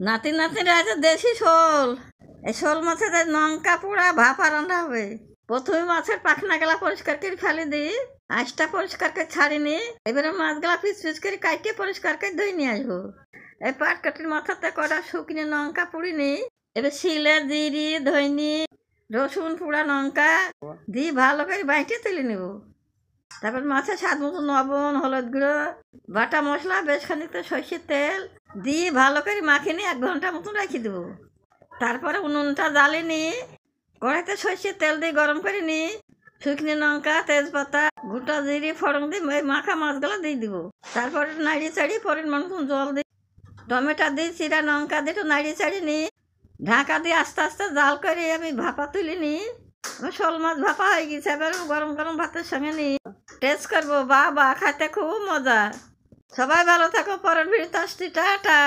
নাতি নাতিরা আছে দেশি শোল। এই শোল মাছের লঙ্কা পোড়া ভাপা রান্না হবে। প্রথমে মাছের পাখনা গেলা পরিষ্কার করে ফেলে দিই, আঁশটা পরিষ্কার করে ছাড়ি নি। এবারে মাছগুলা পিস পিস করে কাটে পরিষ্কার করে ধুয়ে নিয়ে আসবো। এই পাটকাঠির মাথাতে কটা শুকনো লঙ্কা পুড়ি নি। এবার শিলে জিরি ধইনি রসুন পোড়া লঙ্কা দিয়ে ভালো করে বাইটে তুলে নেব। তারপর মাছের স্বাদ মতো লবণ হলুদ গুঁড়ো বাটা মশলা বেশ খানিকটা সর্ষের তেল দিয়ে ভালো করে মাখিয়ে নিয়ে 1 ঘন্টা মতন রেখে দেবো। তারপরে উনুনটা জ্বালিয়ে নিয়ে কড়াইতে সর্ষের তেল দিয়ে গরম করে নিই, শুকনো লঙ্কা তেজপাতা গোটা জিরে ফোড়ন দিয়ে ওই মাখা মাছগুলো দিয়ে দিব। তারপরে নাড়িয়ে চাড়িয়ে পরিমাণ মতন জল দিই, টমেটো দিই, চিরা লঙ্কা দিয়ে একটু নাড়িয়ে চাড়িয়ে নিই। ঢাকা দিয়ে আস্তে আস্তে জাল করে আমি ভাপা তুলে নিই। আমার শোল মাছ ভাপা হয়ে গেছে, এবার গরম গরম ভাতের সঙ্গে নিই টেস্ট করবো। বা খাইতে খুব মজা। সবাই ভালো থাকো, পরের ভিডিওতে আসছি, টাটা।